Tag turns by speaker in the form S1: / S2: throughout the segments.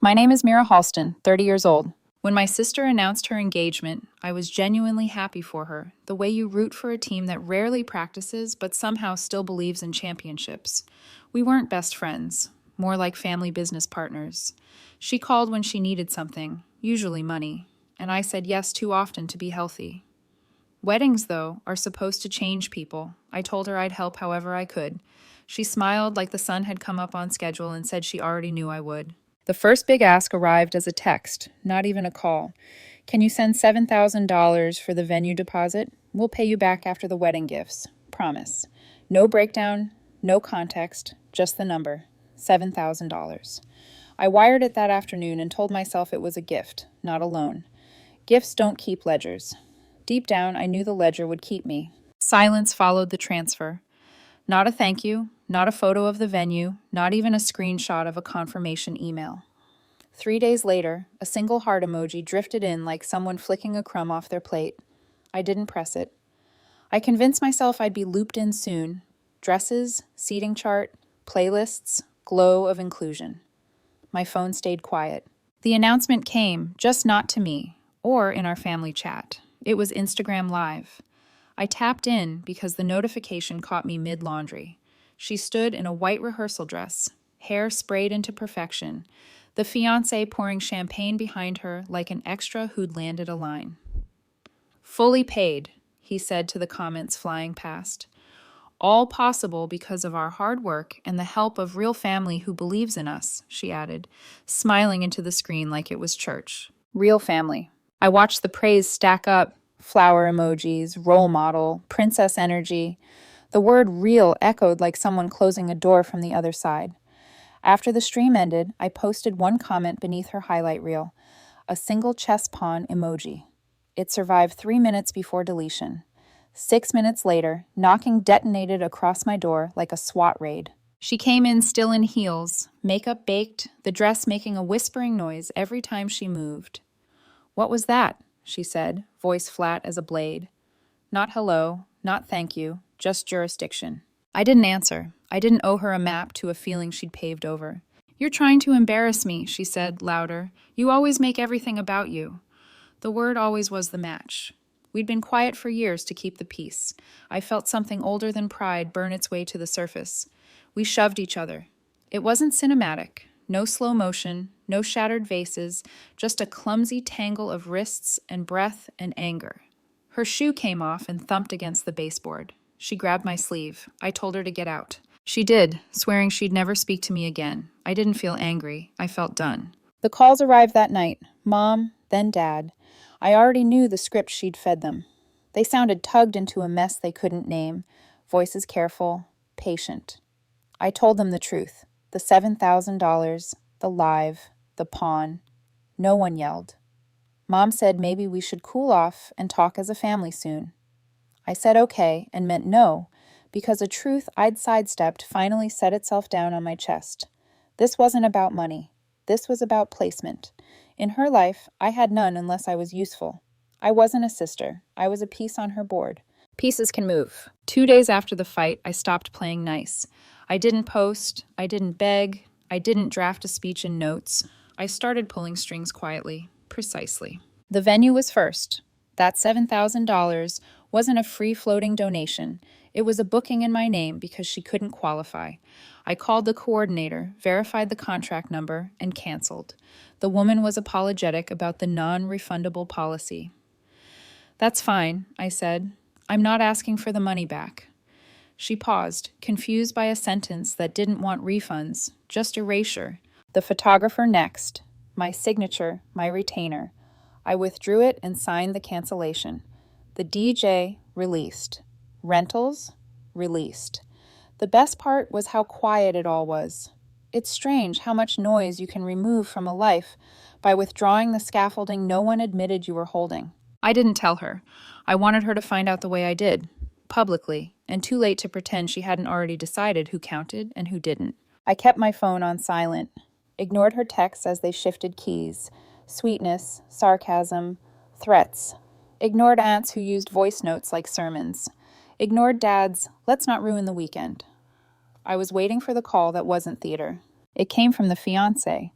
S1: My name is Mira Halston, 30 years old. When my sister announced her engagement, I was genuinely happy for her, the way you root for a team that rarely practices but somehow still believes in championships. We weren't best friends, more like family business partners. She called when she needed something, usually money, and I said yes too often to be healthy. Weddings, though, are supposed to change people. I told her I'd help however I could. She smiled like the sun had come up on schedule and said she already knew I would. The first big ask arrived as a text, not even a call. Can you send $7,000 for the venue deposit? We'll pay you back after the wedding gifts. Promise. No breakdown, no context, just the number. $7,000. I wired it that afternoon and told myself it was a gift, not a loan. Gifts don't keep ledgers. Deep down, I knew the ledger would keep me. Silence followed the transfer. Not a thank you, not a photo of the venue, not even a screenshot of a confirmation email. 3 days later, a single heart emoji drifted in like someone flicking a crumb off their plate. I didn't press it. I convinced myself I'd be looped in soon. Dresses, seating chart, playlists, glow of inclusion. My phone stayed quiet. The announcement came, just not to me, or in our family chat. It was Instagram Live. I tapped in because the notification caught me mid-laundry. She stood in a white rehearsal dress, hair sprayed into perfection, the fiancé pouring champagne behind her like an extra who'd landed a line. Fully paid, he said to the comments flying past. All possible because of our hard work and the help of real family who believes in us, she added, smiling into the screen like it was church. Real family. I watched the praise stack up. Flower emojis, role model, princess energy. The word real echoed like someone closing a door from the other side. After the stream ended, I posted one comment beneath her highlight reel, a single chess pawn emoji. It survived 3 minutes before deletion. 6 minutes later, knocking detonated across my door like a SWAT raid. She came in still in heels, makeup baked, the dress making a whispering noise every time she moved. What was that? She said, voice flat as a blade. Not hello, not thank you, just jurisdiction. I didn't answer. I didn't owe her a map to a feeling she'd paved over. You're trying to embarrass me, she said, louder. You always make everything about you. The word always was the match. We'd been quiet for years to keep the peace. I felt something older than pride burn its way to the surface. We shoved each other. It wasn't cinematic. No slow motion, no shattered vases, just a clumsy tangle of wrists and breath and anger. Her shoe came off and thumped against the baseboard. She grabbed my sleeve. I told her to get out. She did, swearing she'd never speak to me again. I didn't feel angry. I felt done. The calls arrived that night. Mom, then Dad. I already knew the script she'd fed them. They sounded tugged into a mess they couldn't name. Voices careful, patient. I told them the truth. The $7,000, the live, the pawn. No one yelled. Mom said maybe we should cool off and talk as a family soon. I said okay and meant no, because a truth I'd sidestepped finally set itself down on my chest. This wasn't about money. This was about placement. In her life, I had none unless I was useful. I wasn't a sister. I was a piece on her board. Pieces can move. 2 days after the fight, I stopped playing nice. I didn't post, I didn't beg, I didn't draft a speech in notes. I started pulling strings quietly, precisely. The venue was first. That $7,000 wasn't a free-floating donation. It was a booking in my name because she couldn't qualify. I called the coordinator, verified the contract number, and canceled. The woman was apologetic about the non-refundable policy. That's fine, I said. I'm not asking for the money back. She paused, confused by a sentence that didn't want refunds, just erasure. The photographer next. My signature, my retainer. I withdrew it and signed the cancellation. The DJ released. Rentals released. The best part was how quiet it all was. It's strange how much noise you can remove from a life by withdrawing the scaffolding no one admitted you were holding. I didn't tell her. I wanted her to find out the way I did, publicly, and too late to pretend she hadn't already decided who counted and who didn't. I kept my phone on silent, ignored her texts as they shifted keys. Sweetness, sarcasm, threats. Ignored aunts who used voice notes like sermons. Ignored dad's, let's not ruin the weekend. I was waiting for the call that wasn't theater. It came from the fiancé.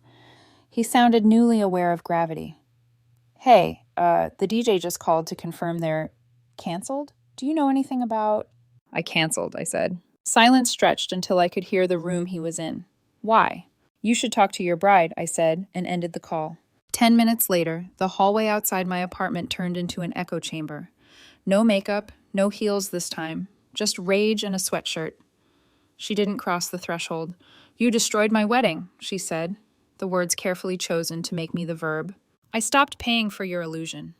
S1: He sounded newly aware of gravity. Hey, the DJ just called to confirm they're canceled? Do you know anything about... I canceled, I said. Silence stretched until I could hear the room he was in. Why? You should talk to your bride, I said, and ended the call. 10 minutes later, the hallway outside my apartment turned into an echo chamber. No makeup, no heels this time, just rage and a sweatshirt. She didn't cross the threshold. You destroyed my wedding, she said, the words carefully chosen to make me the verb. I stopped paying for your illusion.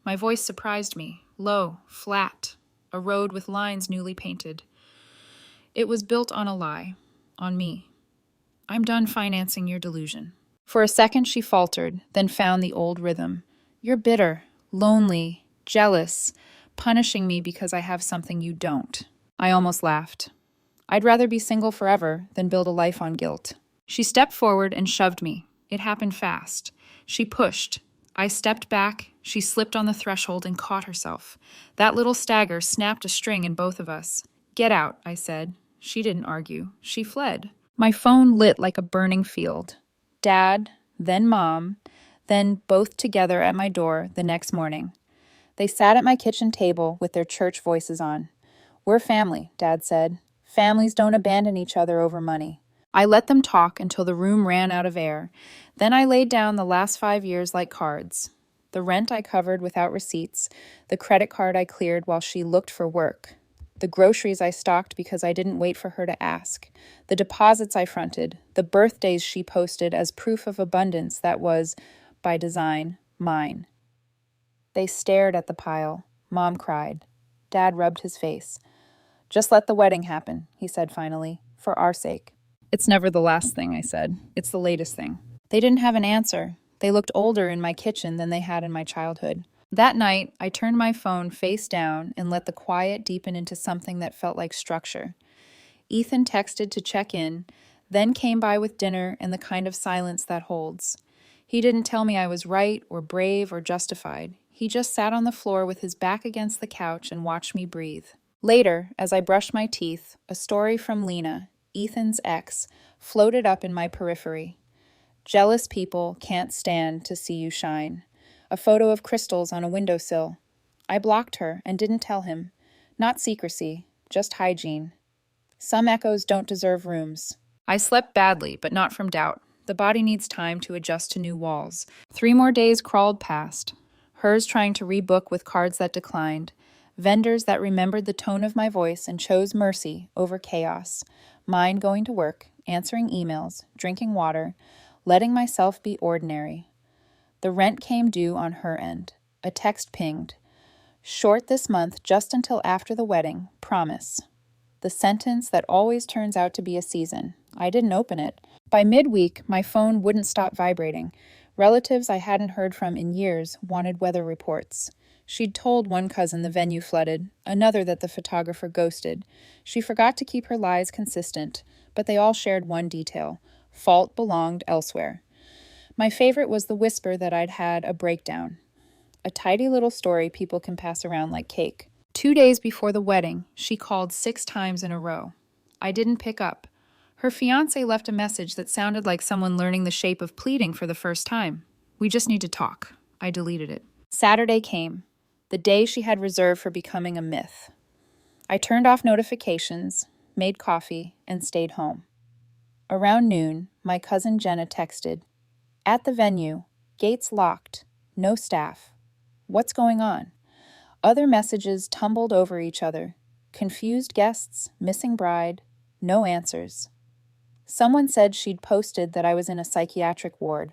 S1: My voice surprised me, low, flat, a road with lines newly painted. It was built on a lie, on me. I'm done financing your delusion. For a second she faltered, then found the old rhythm. You're bitter, lonely, jealous, punishing me because I have something you don't. I almost laughed. I'd rather be single forever than build a life on guilt. She stepped forward and shoved me. It happened fast. She pushed. I stepped back. She slipped on the threshold and caught herself. That little stagger snapped a string in both of us. Get out, I said. She didn't argue. She fled. My phone lit like a burning field. Dad, then Mom, then both together at my door the next morning. They sat at my kitchen table with their church voices on. We're family, Dad said. Families don't abandon each other over money. I let them talk until the room ran out of air. Then I laid down the last 5 years like cards. The rent I covered without receipts, the credit card I cleared while she looked for work, the groceries I stocked because I didn't wait for her to ask, the deposits I fronted, the birthdays she posted as proof of abundance that was, by design, mine. They stared at the pile. Mom cried. Dad rubbed his face. Just let the wedding happen, he said finally, for our sake. It's never the last thing, I said. It's the latest thing. They didn't have an answer. They looked older in my kitchen than they had in my childhood. That night, I turned my phone face down and let the quiet deepen into something that felt like structure. Ethan texted to check in, then came by with dinner and the kind of silence that holds. He didn't tell me I was right or brave or justified. He just sat on the floor with his back against the couch and watched me breathe. Later, as I brushed my teeth, a story from Lena, Ethan's ex, floated up in my periphery. Jealous people can't stand to see you shine. A photo of crystals on a windowsill. I blocked her and didn't tell him. Not secrecy, just hygiene. Some echoes don't deserve rooms. I slept badly, but not from doubt. The body needs time to adjust to new walls. 3 more days crawled past. Hers trying to rebook with cards that declined. Vendors that remembered the tone of my voice and chose mercy over chaos. Mine going to work, answering emails, drinking water, letting myself be ordinary. The rent came due on her end. A text pinged. Short this month just until after the wedding, promise. The sentence that always turns out to be a season. I didn't open it. By midweek, my phone wouldn't stop vibrating. Relatives I hadn't heard from in years wanted weather reports. She'd told one cousin the venue flooded, another that the photographer ghosted. She forgot to keep her lies consistent, but they all shared one detail. Fault belonged elsewhere. My favorite was the whisper that I'd had a breakdown. A tidy little story people can pass around like cake. 2 days before the wedding, she called 6 times in a row. I didn't pick up. Her fiancé left a message that sounded like someone learning the shape of pleading for the first time. We just need to talk. I deleted it. Saturday came, the day she had reserved for becoming a myth. I turned off notifications, made coffee, and stayed home. Around noon, my cousin Jenna texted, "At the venue, gates locked, no staff. What's going on?" Other messages tumbled over each other. Confused guests, missing bride, no answers. Someone said she'd posted that I was in a psychiatric ward.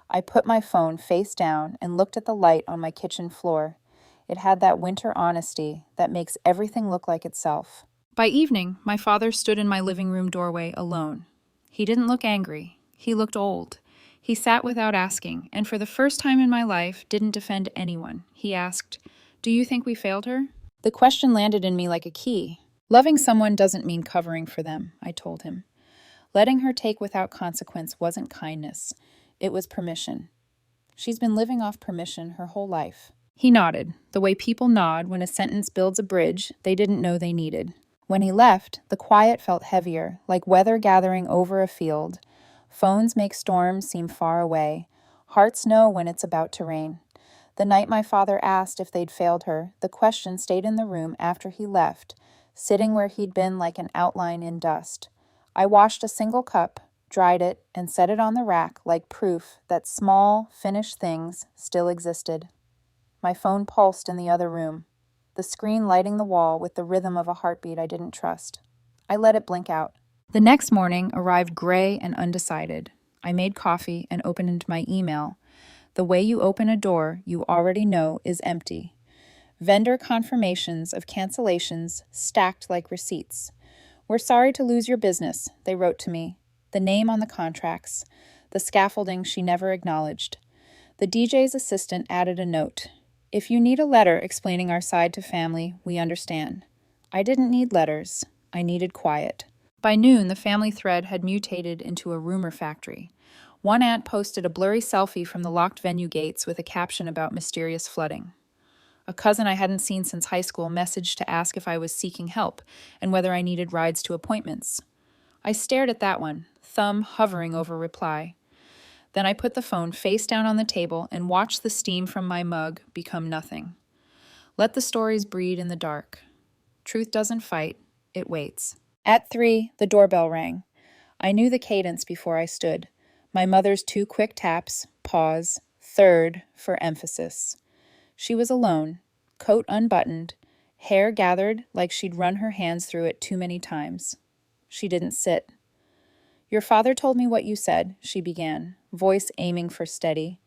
S1: I put my phone face down and looked at the light on my kitchen floor. It had that winter honesty that makes everything look like itself. By evening, my father stood in my living room doorway alone. He didn't look angry. He looked old. He sat without asking, and for the first time in my life, didn't defend anyone. He asked, "Do you think we failed her?" The question landed in me like a key. Loving someone doesn't mean covering for them, I told him. Letting her take without consequence wasn't kindness. It was permission. She's been living off permission her whole life. He nodded, the way people nod when a sentence builds a bridge they didn't know they needed. When he left, the quiet felt heavier, like weather gathering over a field. Phones make storms seem far away. Hearts know when it's about to rain. The night my father asked if they'd failed her, the question stayed in the room after he left, sitting where he'd been like an outline in dust. I washed a single cup, dried it, and set it on the rack like proof that small, finished things still existed. My phone pulsed in the other room, the screen lighting the wall with the rhythm of a heartbeat I didn't trust. I let it blink out. The next morning arrived gray and undecided. I made coffee and opened my email. The way you open a door you already know is empty. Vendor confirmations of cancellations stacked like receipts. "We're sorry to lose your business," they wrote to me. The name on the contracts, the scaffolding she never acknowledged. The DJ's assistant added a note. "If you need a letter explaining our side to family, we understand." I didn't need letters. I needed quiet. By noon, the family thread had mutated into a rumor factory. One aunt posted a blurry selfie from the locked venue gates with a caption about mysterious flooding. A cousin I hadn't seen since high school messaged to ask if I was seeking help and whether I needed rides to appointments. I stared at that one, thumb hovering over reply. Then I put the phone face down on the table and watched the steam from my mug become nothing. Let the stories breed in the dark. Truth doesn't fight, it waits. At 3, the doorbell rang. I knew the cadence before I stood. My mother's 2 quick taps, pause, third for emphasis. She was alone, coat unbuttoned, hair gathered like she'd run her hands through it too many times. She didn't sit. "Your father told me what you said," she began, voice aiming for steady.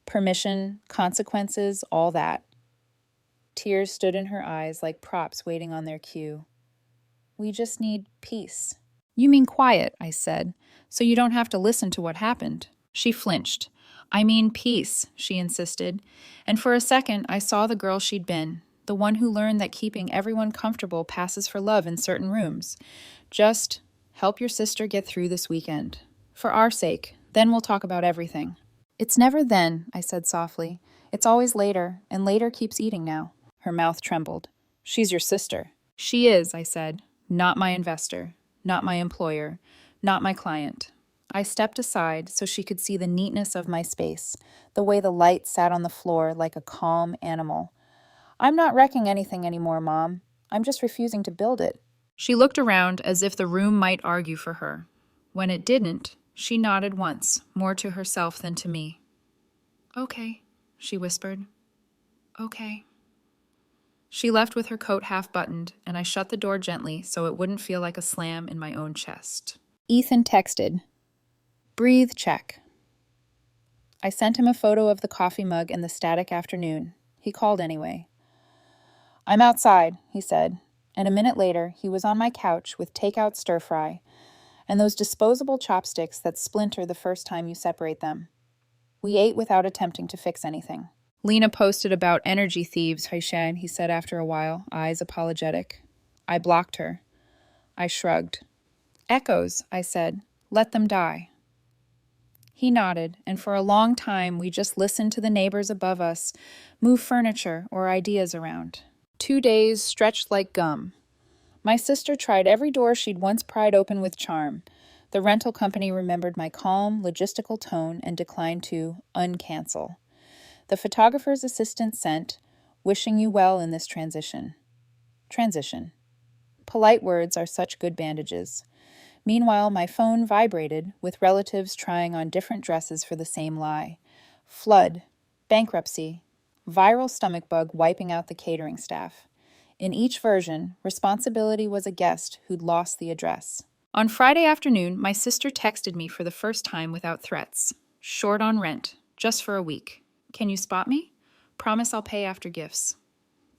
S1: Permission, consequences, all that. Tears stood in her eyes like props waiting on their cue. "We just need peace." "You mean quiet," I said, "so you don't have to listen to what happened." She flinched. "I mean peace," she insisted, and for a second I saw the girl she'd been, the one who learned that keeping everyone comfortable passes for love in certain rooms. Just help your sister get through this weekend. For our sake, then we'll talk about everything. "It's never then," I said softly. "It's always later, and later keeps eating now." Her mouth trembled. "She's your sister." "She is," I said. "Not my investor, not my employer, not my client." I stepped aside so she could see the neatness of my space, the way the light sat on the floor like a calm animal. "I'm not wrecking anything anymore, Mom. I'm just refusing to build it." She looked around as if the room might argue for her. When it didn't, she nodded once, more to herself than to me. "Okay," she whispered. "Okay." She left with her coat half buttoned, and I shut the door gently so it wouldn't feel like a slam in my own chest. Ethan texted. "Breathe check." I sent him a photo of the coffee mug and the static afternoon. He called anyway. "I'm outside," he said, and a minute later he was on my couch with takeout stir-fry and those disposable chopsticks that splinter the first time you separate them. We ate without attempting to fix anything. "Lena posted about energy thieves, Haishan," he said after a while, eyes apologetic. I blocked her. I shrugged. "Echoes," I said. "Let them die." He nodded, and for a long time we just listened to the neighbors above us move furniture or ideas around. 2 days stretched like gum. My sister tried every door she'd once pried open with charm. The rental company remembered my calm, logistical tone and declined to uncancel. The photographer's assistant sent, "Wishing you well in this transition." Transition. Polite words are such good bandages. Meanwhile, my phone vibrated with relatives trying on different dresses for the same lie. Flood, bankruptcy, viral stomach bug wiping out the catering staff. In each version, responsibility was a guest who'd lost the address. On Friday afternoon, my sister texted me for the first time without threats. "Short on rent, just for a week. Can you spot me? Promise I'll pay after gifts."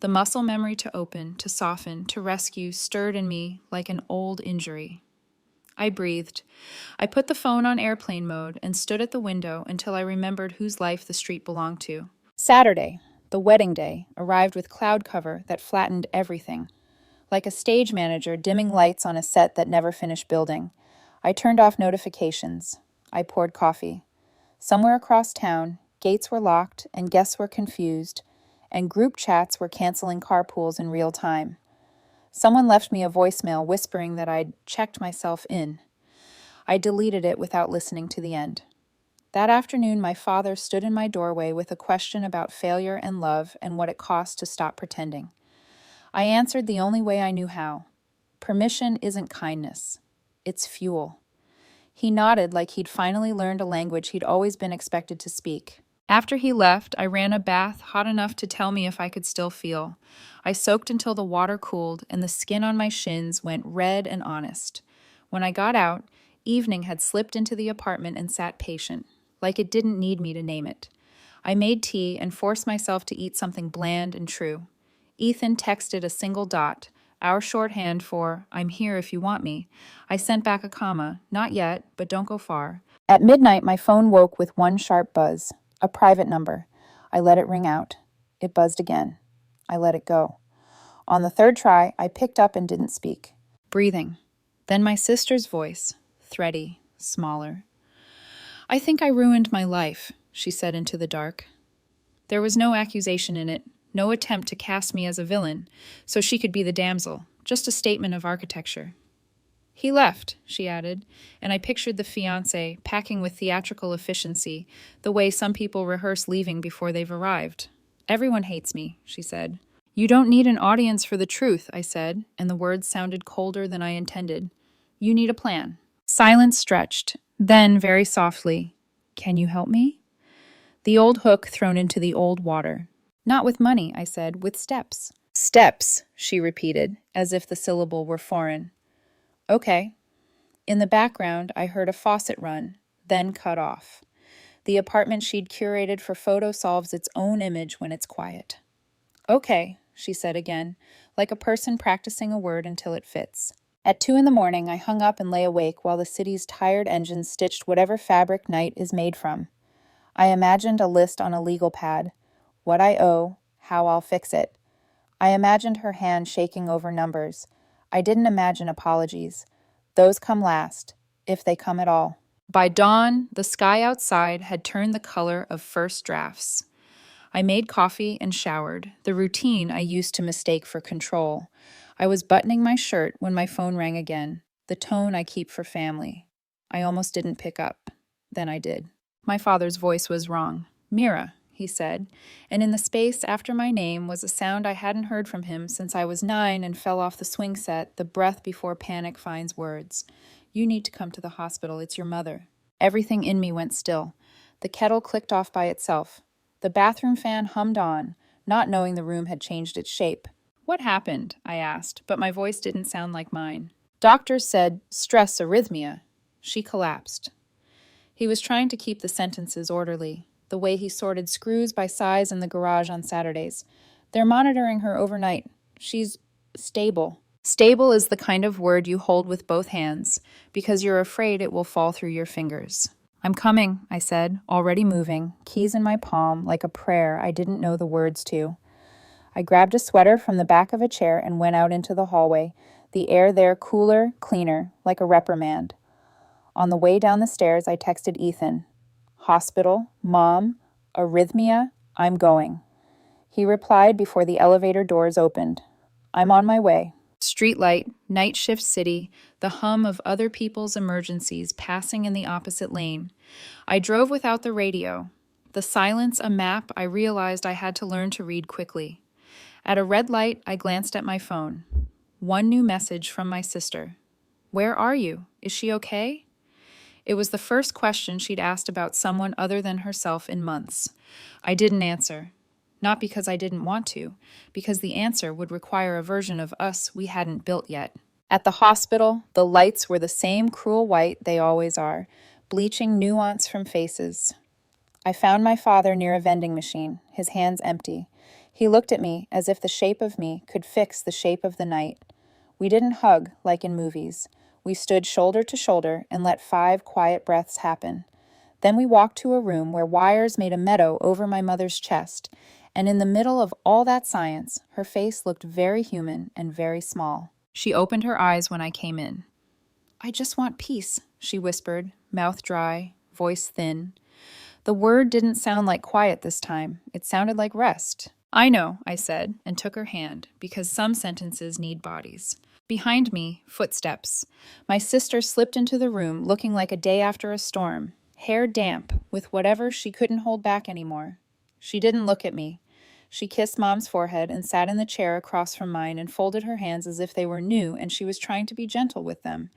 S1: The muscle memory to open, to soften, to rescue stirred in me like an old injury. I breathed. I put the phone on airplane mode and stood at the window until I remembered whose life the street belonged to. Saturday, the wedding day, arrived with cloud cover that flattened everything. Like a stage manager dimming lights on a set that never finished building. I turned off notifications. I poured coffee. Somewhere across town, gates were locked and guests were confused, and group chats were canceling carpools in real time. Someone left me a voicemail whispering that I'd checked myself in. I deleted it without listening to the end. That afternoon, my father stood in my doorway with a question about failure and love and what it costs to stop pretending. I answered the only way I knew how. Permission isn't kindness. It's fuel. He nodded like he'd finally learned a language he'd always been expected to speak. After he left, I ran a bath hot enough to tell me if I could still feel. I soaked until the water cooled and the skin on my shins went red and honest. When I got out, evening had slipped into the apartment and sat patient, like it didn't need me to name it. I made tea and forced myself to eat something bland and true. Ethan texted a single dot, our shorthand for, "I'm here if you want me." I sent back a comma, "Not yet, but don't go far." At midnight, my phone woke with one sharp buzz, a private number. I let it ring out. It buzzed again. I let it go. On the third try, I picked up and didn't speak. Breathing. Then my sister's voice, thready, smaller. "I think I ruined my life," she said into the dark. There was no accusation in it, no attempt to cast me as a villain, so she could be the damsel, just a statement of architecture. "He left," she added, and I pictured the fiancé packing with theatrical efficiency, the way some people rehearse leaving before they've arrived. "Everyone hates me," she said. "You don't need an audience for the truth," I said, and the words sounded colder than I intended. "You need a plan." Silence stretched, then, very softly, "Can you help me?" The old hook thrown into the old water. "Not with money," I said, "with steps." "Steps," she repeated, as if the syllable were foreign. "Okay." In the background, I heard a faucet run, then cut off. The apartment she'd curated for photo solves its own image when it's quiet. "Okay," she said again, like a person practicing a word until it fits. At 2 a.m, I hung up and lay awake while the city's tired engines stitched whatever fabric night is made from. I imagined a list on a legal pad. What I owe, how I'll fix it. I imagined her hand shaking over numbers. I didn't imagine apologies. Those come last, if they come at all. By dawn, the sky outside had turned the color of first drafts. I made coffee and showered, the routine I used to mistake for control. I was buttoning my shirt when my phone rang again, the tone I keep for family. I almost didn't pick up. Then I did. My father's voice was wrong. "Mira," he said, and in the space after my name was a sound I hadn't heard from him since I was 9 and fell off the swing set, the breath before panic finds words. "You need to come to the hospital. It's your mother." Everything in me went still. The kettle clicked off by itself. The bathroom fan hummed on, not knowing the room had changed its shape. "What happened?" I asked, but my voice didn't sound like mine. "Doctors said stress arrhythmia." She collapsed. He was trying to keep the sentences orderly, the way he sorted screws by size in the garage on Saturdays. "They're monitoring her overnight. She's stable." Stable is the kind of word you hold with both hands, because you're afraid it will fall through your fingers. "I'm coming," I said, already moving, keys in my palm, like a prayer I didn't know the words to. I grabbed a sweater from the back of a chair and went out into the hallway, the air there cooler, cleaner, like a reprimand. On the way down the stairs, I texted Ethan. "Hospital, Mom, arrhythmia, I'm going." He replied before the elevator doors opened. "I'm on my way." Streetlight, night shift city, the hum of other people's emergencies passing in the opposite lane. I drove without the radio. The silence a map I realized I had to learn to read quickly. At a red light, I glanced at my phone. One new message from my sister. "Where are you? Is she okay?" It was the first question she'd asked about someone other than herself in months. I didn't answer. Not because I didn't want to, because the answer would require a version of us we hadn't built yet. At the hospital, the lights were the same cruel white they always are, bleaching nuance from faces. I found my father near a vending machine, his hands empty. He looked at me as if the shape of me could fix the shape of the night. We didn't hug like in movies. We stood shoulder to shoulder and let 5 quiet breaths happen. Then we walked to a room where wires made a meadow over my mother's chest, and in the middle of all that science, her face looked very human and very small. She opened her eyes when I came in. "I just want peace," she whispered, mouth dry, voice thin. The word didn't sound like quiet this time. It sounded like rest. "I know," I said, and took her hand, because some sentences need bodies. Behind me, footsteps. My sister slipped into the room looking like a day after a storm, hair damp, with whatever she couldn't hold back anymore. She didn't look at me. She kissed Mom's forehead and sat in the chair across from mine and folded her hands as if they were new and she was trying to be gentle with them.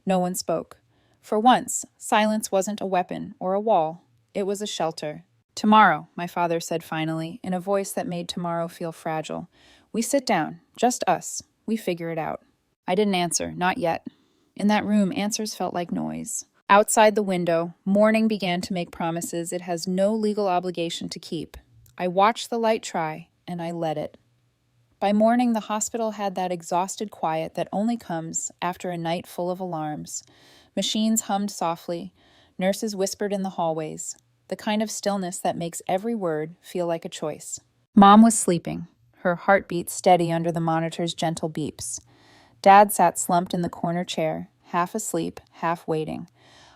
S1: No one spoke. For once, silence wasn't a weapon or a wall. It was a shelter. Tomorrow, my father said finally, in a voice that made tomorrow feel fragile. We sit down, just us. We figure it out. I didn't answer, not yet. In that room, answers felt like noise. Outside the window, morning began to make promises it has no legal obligation to keep. I watched the light try, and I let it. By morning, the hospital had that exhausted quiet that only comes after a night full of alarms. Machines hummed softly. Nurses whispered in the hallways. The kind of stillness that makes every word feel like a choice. Mom was sleeping, her heartbeat steady under the monitor's gentle beeps. Dad sat slumped in the corner chair, half asleep, half waiting.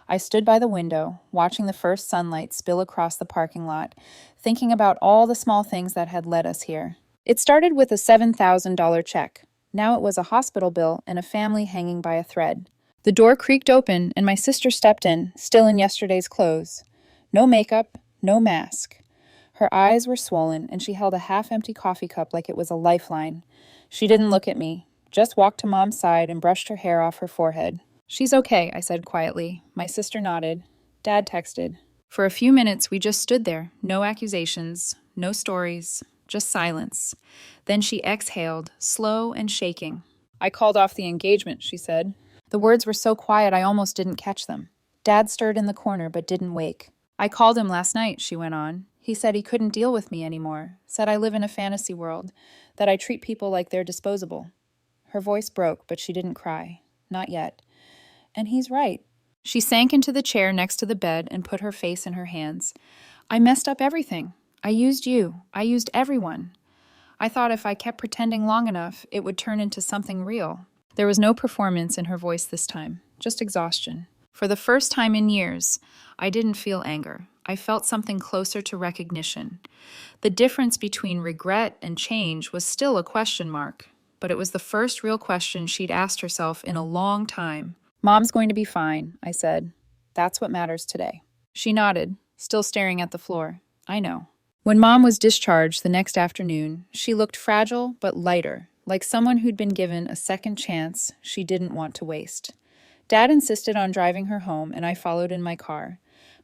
S1: I stood by the window, watching the first sunlight spill across the parking lot, thinking about all the small things that had led us here. It started with a $7,000 check. Now it was a hospital bill and a family hanging by a thread. The door creaked open and my sister stepped in, still in yesterday's clothes. No makeup, no mask. Her eyes were swollen and she held a half-empty coffee cup like it was a lifeline. She didn't look at me, just walked to Mom's side and brushed her hair off her forehead. She's okay, I said quietly. My sister nodded. Dad texted. For a few minutes, we just stood there. No accusations, no stories, just silence. Then she exhaled, slow and shaking. I called off the engagement, she said. The words were so quiet I almost didn't catch them. Dad stirred in the corner but didn't wake. I called him last night, she went on. He said he couldn't deal with me anymore, said I live in a fantasy world, that I treat people like they're disposable. Her voice broke, but she didn't cry. Not yet. And he's right. She sank into the chair next to the bed and put her face in her hands. I messed up everything. I used you. I used everyone. I thought if I kept pretending long enough, it would turn into something real. There was no performance in her voice this time, just exhaustion. For the first time in years, I didn't feel anger. I felt something closer to recognition. The difference between regret and change was still a question mark, but it was the first real question she'd asked herself in a long time. Mom's going to be fine, I said. That's what matters today. She nodded, still staring at the floor. I know. When Mom was discharged the next afternoon, she looked fragile but lighter, like someone who'd been given a second chance she didn't want to waste. Dad insisted on driving her home, and I followed in my car.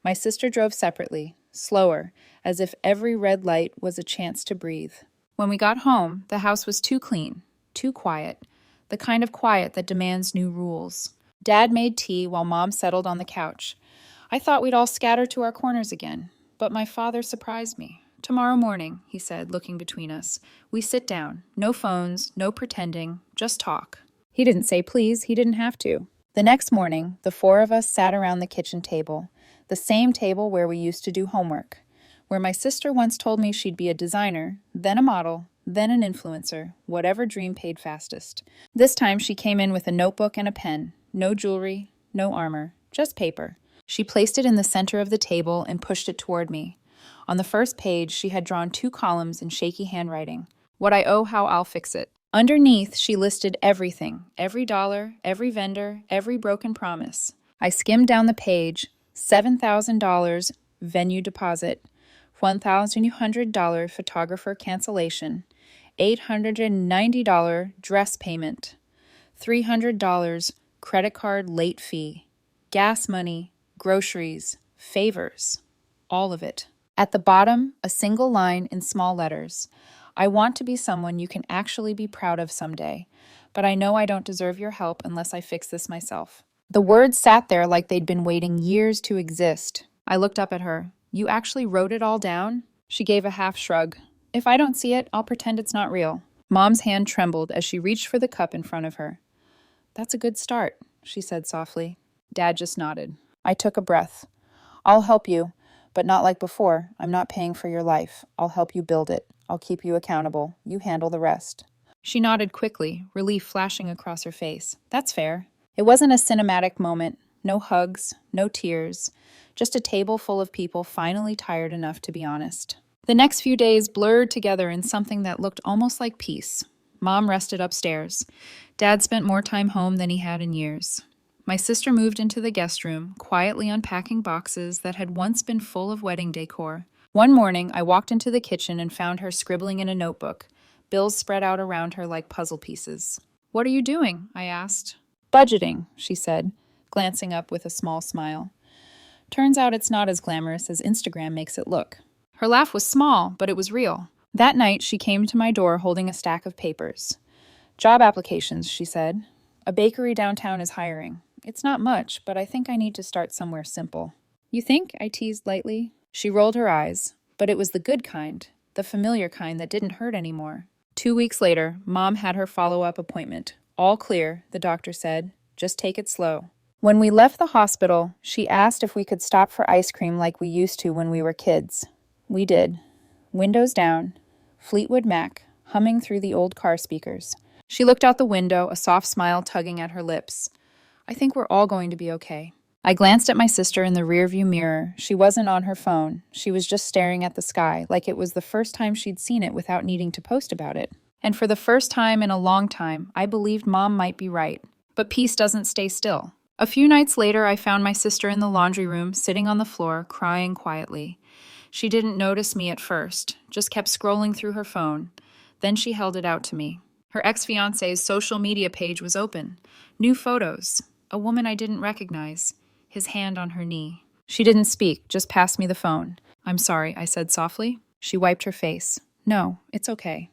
S1: My sister drove separately, slower, as if every red light was a chance to breathe. When we got home, the house was too clean, too quiet, the kind of quiet that demands new rules. Dad made tea while Mom settled on the couch. I thought we'd all scatter to our corners again, but my father surprised me. Tomorrow morning, he said, looking between us. We sit down. No phones, no pretending, just talk. He didn't say please, he didn't have to. The next morning, the four of us sat around the kitchen table, the same table where we used to do homework, where my sister once told me she'd be a designer, then a model, then an influencer, whatever dream paid fastest. This time she came in with a notebook and a pen. No jewelry, no armor, just paper. She placed it in the center of the table and pushed it toward me. On the first page, she had drawn 2 columns in shaky handwriting. What I owe, how I'll fix it. Underneath, she listed everything, every dollar, every vendor, every broken promise. I skimmed down the page. $7,000 venue deposit, $1,200 photographer cancellation, $890 dress payment, $300 credit card late fee, gas money, groceries, favors, all of it. At the bottom, a single line in small letters. I want to be someone you can actually be proud of someday, but I know I don't deserve your help unless I fix this myself. The words sat there like they'd been waiting years to exist. I looked up at her. You actually wrote it all down? She gave a half shrug. If I don't see it, I'll pretend it's not real. Mom's hand trembled as she reached for the cup in front of her. That's a good start, she said softly. Dad just nodded. I took a breath. I'll help you, but not like before. I'm not paying for your life. I'll help you build it. I'll keep you accountable. You handle the rest. She nodded quickly, relief flashing across her face. That's fair. It wasn't a cinematic moment. No hugs, no tears. Just a table full of people finally tired enough to be honest. The next few days blurred together in something that looked almost like peace. Mom rested upstairs. Dad spent more time home than he had in years. My sister moved into the guest room, quietly unpacking boxes that had once been full of wedding decor. One morning, I walked into the kitchen and found her scribbling in a notebook, bills spread out around her like puzzle pieces. "What are you doing?" I asked. "Budgeting," she said, glancing up with a small smile. Turns out it's not as glamorous as Instagram makes it look. Her laugh was small, but it was real. That night, she came to my door holding a stack of papers. "Job applications," she said. "A bakery downtown is hiring. It's not much, but I think I need to start somewhere simple." "You think?" I teased lightly. She rolled her eyes, but it was the good kind, the familiar kind that didn't hurt anymore. 2 weeks later, Mom had her follow-up appointment. "All clear," the doctor said. "Just take it slow." When we left the hospital, she asked if we could stop for ice cream like we used to when we were kids. We did. Windows down, Fleetwood Mac, humming through the old car speakers. She looked out the window, a soft smile tugging at her lips. "I think we're all going to be okay." I glanced at my sister in the rearview mirror. She wasn't on her phone. She was just staring at the sky, like it was the first time she'd seen it without needing to post about it. And for the first time in a long time, I believed Mom might be right. But peace doesn't stay still. A few nights later, I found my sister in the laundry room, sitting on the floor, crying quietly. She didn't notice me at first, just kept scrolling through her phone. Then she held it out to me. Her ex-fiancé's social media page was open. New photos. A woman I didn't recognize. His hand on her knee. She didn't speak, just passed me the phone. "I'm sorry," I said softly. She wiped her face. "No, it's okay."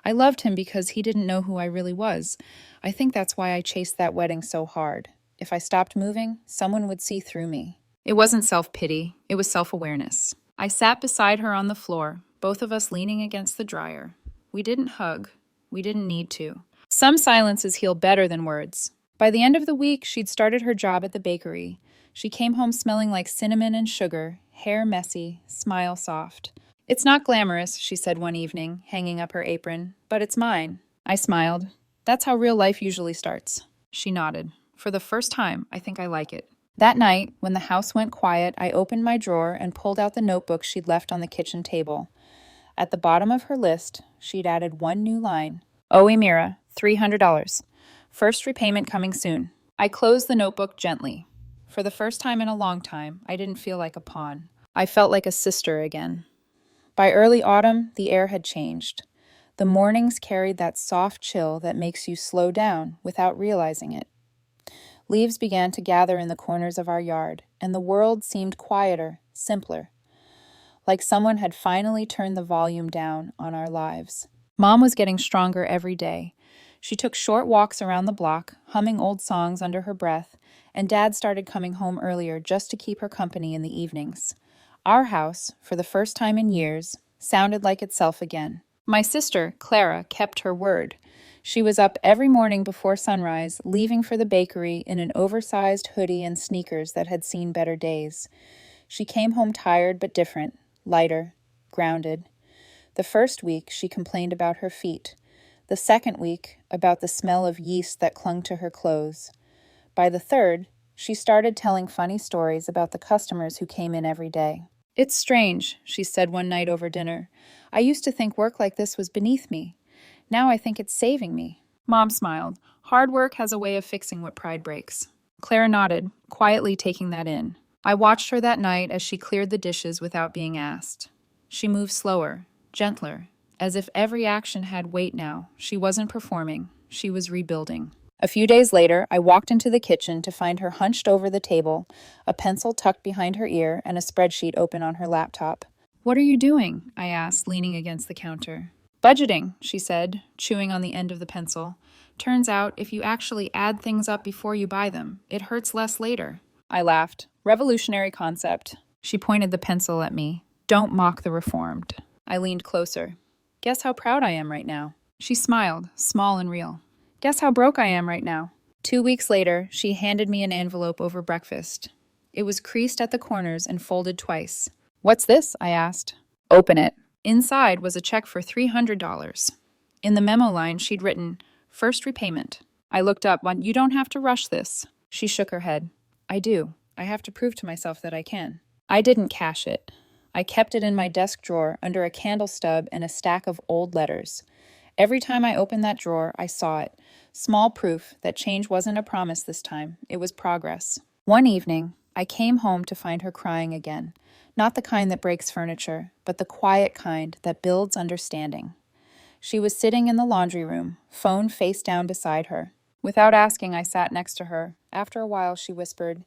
S1: I loved him because he didn't know who I really was. I think that's why I chased that wedding so hard. If I stopped moving, someone would see through me. It wasn't self-pity, it was self-awareness. I sat beside her on the floor, both of us leaning against the dryer. We didn't hug. We didn't need to. Some silences heal better than words. By the end of the week, she'd started her job at the bakery. She came home smelling like cinnamon and sugar, hair messy, smile soft. "It's not glamorous," she said one evening, hanging up her apron, "but it's mine." I smiled. "That's how real life usually starts." She nodded. "For the first time, I think I like it." That night, when the house went quiet, I opened my drawer and pulled out the notebook she'd left on the kitchen table. At the bottom of her list, she'd added one new line. "Owe Emira, $300. First repayment coming soon." I closed the notebook gently. For the first time in a long time, I didn't feel like a pawn. I felt like a sister again. By early autumn, the air had changed. The mornings carried that soft chill that makes you slow down without realizing it. Leaves began to gather in the corners of our yard, and the world seemed quieter, simpler. Like someone had finally turned the volume down on our lives. Mom was getting stronger every day. She took short walks around the block, humming old songs under her breath, and Dad started coming home earlier just to keep her company in the evenings. Our house, for the first time in years, sounded like itself again. My sister, Clara, kept her word. She was up every morning before sunrise, leaving for the bakery in an oversized hoodie and sneakers that had seen better days. She came home tired but different, lighter, grounded. The first week, she complained about her feet. The second week, about the smell of yeast that clung to her clothes. By the third, she started telling funny stories about the customers who came in every day. "It's strange," she said one night over dinner. "I used to think work like this was beneath me. Now I think it's saving me." Mom smiled. Hard work has a way of fixing what pride breaks. Clara nodded, quietly taking that in. I watched her that night as she cleared the dishes without being asked. She moved slower, gentler, as if every action had weight now. She wasn't performing. She was rebuilding. A few days later, I walked into the kitchen to find her hunched over the table, a pencil tucked behind her ear and a spreadsheet open on her laptop. "What are you doing?" I asked, leaning against the counter. "Budgeting," she said, chewing on the end of the pencil. "Turns out, if you actually add things up before you buy them, it hurts less later." I laughed. "Revolutionary concept." She pointed the pencil at me. "Don't mock the reformed." I leaned closer. "Guess how proud I am right now." She smiled, small and real. "Guess how broke I am right now." 2 weeks later, she handed me an envelope over breakfast. It was creased at the corners and folded twice. "What's this?" I asked. "Open it." Inside was a check for $300. In the memo line, she'd written, "First repayment." I looked up, "You don't have to rush this." She shook her head. "I do. I have to prove to myself that I can." I didn't cash it. I kept it in my desk drawer under a candle stub and a stack of old letters. Every time I opened that drawer, I saw it. Small proof that change wasn't a promise this time, it was progress. One evening, I came home to find her crying again. Not the kind that breaks furniture, but the quiet kind that builds understanding. She was sitting in the laundry room, phone face down beside her. Without asking, I sat next to her. After a while, she whispered,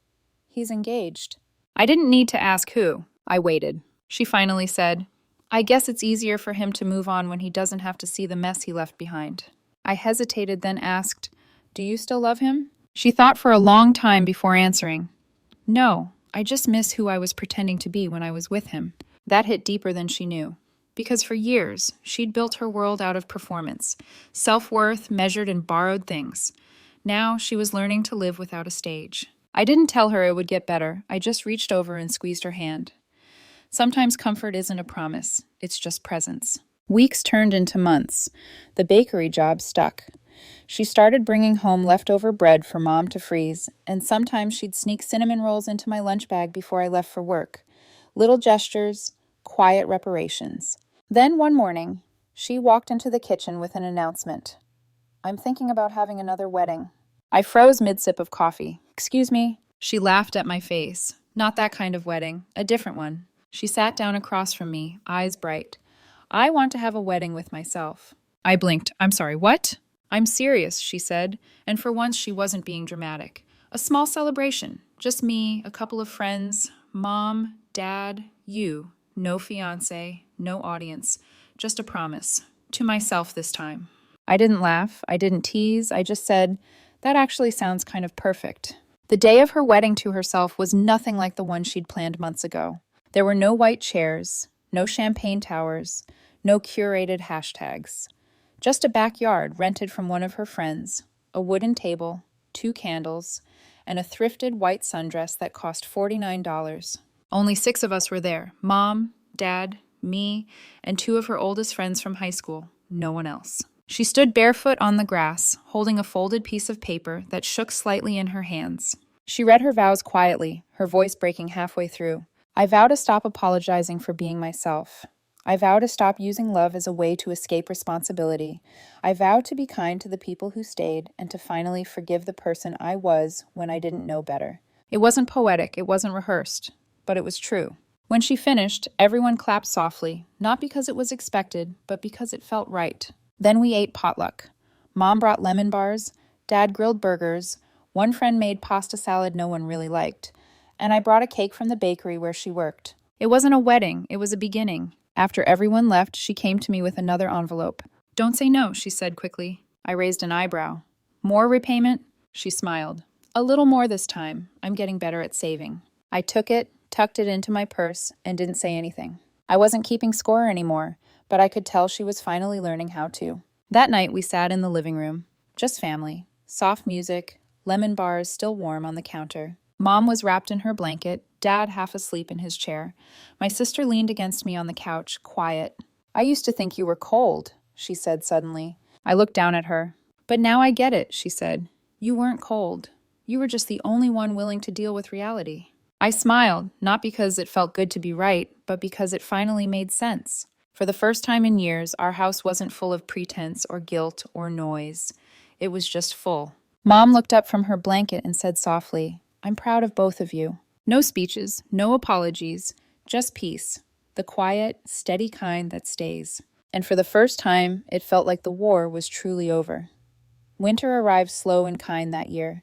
S1: "He's engaged." I didn't need to ask who. I waited. She finally said, "I guess it's easier for him to move on when he doesn't have to see the mess he left behind." I hesitated, then asked, "Do you still love him?" She thought for a long time before answering. "No, I just miss who I was pretending to be when I was with him." That hit deeper than she knew. Because for years, she'd built her world out of performance, self-worth measured in borrowed things. Now she was learning to live without a stage. I didn't tell her it would get better. I just reached over and squeezed her hand. Sometimes comfort isn't a promise, it's just presence. Weeks turned into months. The bakery job stuck. She started bringing home leftover bread for Mom to freeze, and sometimes she'd sneak cinnamon rolls into my lunch bag before I left for work. Little gestures, quiet reparations. Then one morning, she walked into the kitchen with an announcement. "I'm thinking about having another wedding." I froze mid-sip of coffee. "Excuse me?" She laughed at my face. "Not that kind of wedding, a different one." She sat down across from me, eyes bright. "I want to have a wedding with myself." I blinked. "I'm sorry, what?" "I'm serious," she said, and for once she wasn't being dramatic. "A small celebration. Just me, a couple of friends, Mom, Dad, you. No fiancé, no audience. Just a promise. To myself this time." I didn't laugh. I didn't tease. I just said, "That actually sounds kind of perfect." The day of her wedding to herself was nothing like the one she'd planned months ago. There were no white chairs, no champagne towers, no curated hashtags. Just a backyard rented from one of her friends, a wooden table, 2 candles, and a thrifted white sundress that cost $49. Only 6 of us were there: Mom, Dad, me, and 2 of her oldest friends from high school. No one else. She stood barefoot on the grass, holding a folded piece of paper that shook slightly in her hands. She read her vows quietly, her voice breaking halfway through. "I vow to stop apologizing for being myself. I vow to stop using love as a way to escape responsibility. I vow to be kind to the people who stayed and to finally forgive the person I was when I didn't know better." It wasn't poetic, it wasn't rehearsed, but it was true. When she finished, everyone clapped softly, not because it was expected, but because it felt right. Then we ate potluck. Mom brought lemon bars, Dad grilled burgers, one friend made pasta salad no one really liked, and I brought a cake from the bakery where she worked. It wasn't a wedding, it was a beginning. After everyone left, she came to me with another envelope. "Don't say no," she said quickly. I raised an eyebrow. "More repayment?" She smiled. "A little more this time. I'm getting better at saving." I took it, tucked it into my purse, and didn't say anything. I wasn't keeping score anymore, but I could tell she was finally learning how to. That night, we sat in the living room. Just family. Soft music, lemon bars still warm on the counter. Mom was wrapped in her blanket, Dad half asleep in his chair. My sister leaned against me on the couch, quiet. "I used to think you were cold," she said suddenly. I looked down at her. "But now I get it," she said. "You weren't cold. You were just the only one willing to deal with reality." I smiled, not because it felt good to be right, but because it finally made sense. For the first time in years, our house wasn't full of pretense or guilt or noise. It was just full. Mom looked up from her blanket and said softly, "I'm proud of both of you." No speeches, no apologies, just peace. The quiet, steady kind that stays. And for the first time, it felt like the war was truly over. Winter arrived slow and kind that year.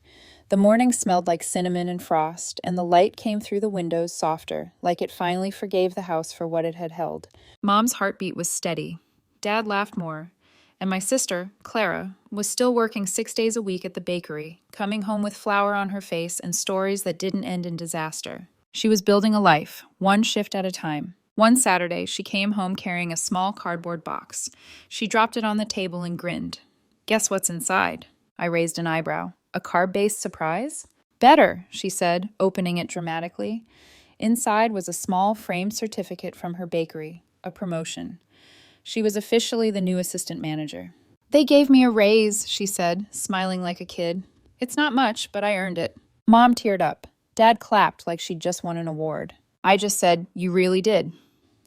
S1: The morning smelled like cinnamon and frost, and the light came through the windows softer, like it finally forgave the house for what it had held. Mom's heartbeat was steady. Dad laughed more. And my sister, Clara, was still working 6 days a week at the bakery, coming home with flour on her face and stories that didn't end in disaster. She was building a life, one shift at a time. One Saturday, she came home carrying a small cardboard box. She dropped it on the table and grinned. "Guess what's inside?" I raised an eyebrow. "A carb-based surprise?" "Better," she said, opening it dramatically. Inside was a small framed certificate from her bakery, a promotion. She was officially the new assistant manager. "They gave me a raise," she said, smiling like a kid. "It's not much, but I earned it." Mom teared up. Dad clapped like she'd just won an award. I just said, "You really did."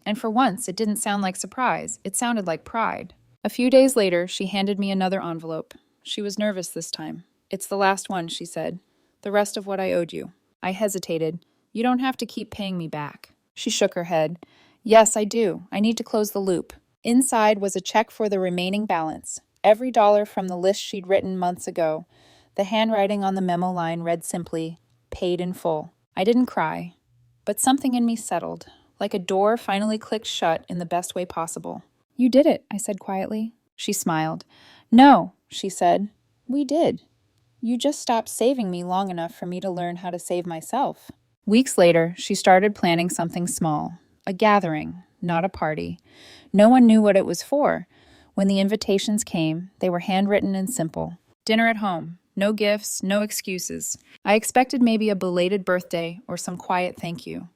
S1: And for once, it didn't sound like surprise. It sounded like pride. A few days later, she handed me another envelope. She was nervous this time. "It's the last one," she said. "The rest of what I owed you." I hesitated. "You don't have to keep paying me back." She shook her head. "Yes, I do. I need to close the loop." Inside was a check for the remaining balance, every dollar from the list she'd written months ago. The handwriting on the memo line read simply, "Paid in full." I didn't cry, but something in me settled, like a door finally clicked shut in the best way possible. "You did it," I said quietly. She smiled. "No," she said. "We did. You just stopped saving me long enough for me to learn how to save myself." Weeks later, she started planning something small, a gathering, not a party. No one knew what it was for. When the invitations came, they were handwritten and simple. Dinner at home, no gifts, no excuses. I expected maybe a belated birthday or some quiet thank you.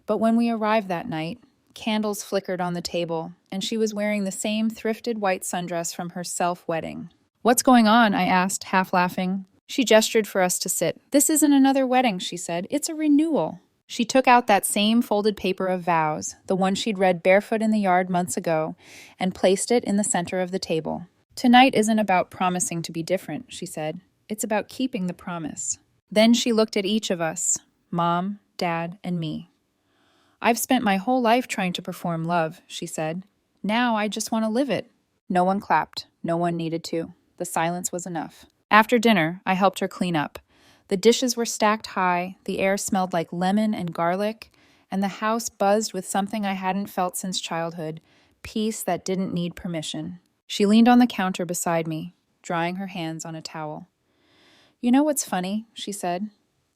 S1: But when we arrived that night, candles flickered on the table, and she was wearing the same thrifted white sundress from her self-wedding. "What's going on?" I asked, half laughing. She gestured for us to sit. "This isn't another wedding," she said. "It's a renewal." She took out that same folded paper of vows, the one she'd read barefoot in the yard months ago, and placed it in the center of the table. "Tonight isn't about promising to be different," she said. "It's about keeping the promise." Then she looked at each of us, Mom, Dad, and me. "I've spent my whole life trying to perform love," she said. "Now I just want to live it." No one clapped. No one needed to. The silence was enough. After dinner, I helped her clean up. The dishes were stacked high, the air smelled like lemon and garlic, and the house buzzed with something I hadn't felt since childhood, peace that didn't need permission. She leaned on the counter beside me, drying her hands on a towel. "You know what's funny?" she said.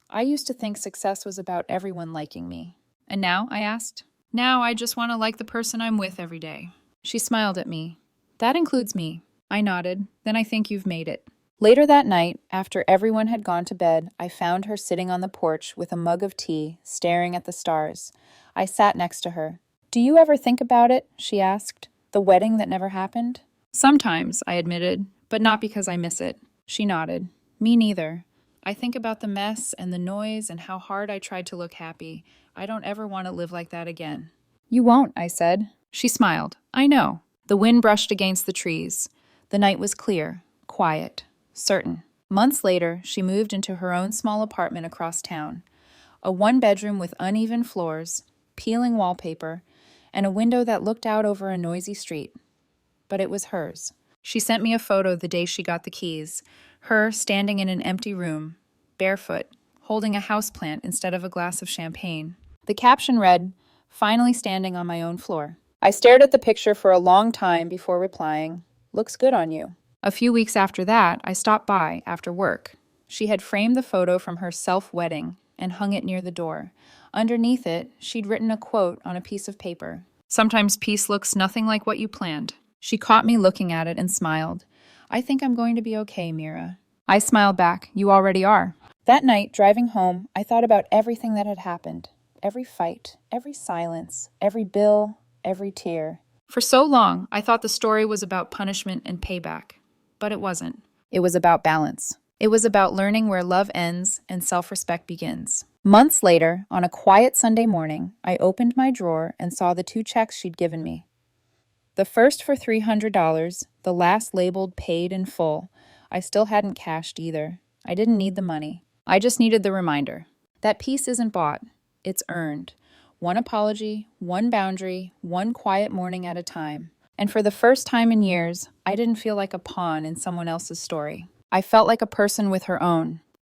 S1: "I used to think success was about everyone liking me." "And now?" I asked. "Now I just want to like the person I'm with every day." She smiled at me. "That includes me." I nodded. "Then I think you've made it." Later that night, after everyone had gone to bed, I found her sitting on the porch with a mug of tea, staring at the stars. I sat next to her. "Do you ever think about it?" she asked. "The wedding that never happened?" "Sometimes," I admitted, "but not because I miss it." She nodded. "Me neither. I think about the mess and the noise and how hard I tried to look happy. I don't ever want to live like that again." "You won't," I said. She smiled. "I know." The wind brushed against the trees. The night was clear, quiet, certain. Months later, she moved into her own small apartment across town. A one-bedroom with uneven floors, peeling wallpaper, and a window that looked out over a noisy street. But it was hers. She sent me a photo the day she got the keys, her standing in an empty room, barefoot, holding a houseplant instead of a glass of champagne. The caption read, "Finally standing on my own floor." I stared at the picture for a long time before replying, "Looks good on you." A few weeks after that, I stopped by after work. She had framed the photo from her self-wedding and hung it near the door. Underneath it, she'd written a quote on a piece of paper. "Sometimes peace looks nothing like what you planned." She caught me looking at it and smiled. "I think I'm going to be okay, Mira." I smiled back. "You already are." That night, driving home, I thought about everything that had happened. Every fight, every silence, every bill, every tear. For so long, I thought the story was about punishment and payback. But it wasn't. It was about balance. It was about learning where love ends and self-respect begins. Months later, on a quiet Sunday morning, I opened my drawer and saw the 2 checks she'd given me. The first for $300, the last labeled paid in full. I still hadn't cashed either. I didn't need the money. I just needed the reminder. That peace isn't bought. It's earned. One apology, one boundary, one quiet morning at a time. And for the first time in years, I didn't feel like a pawn in someone else's story. I felt like a person with her own,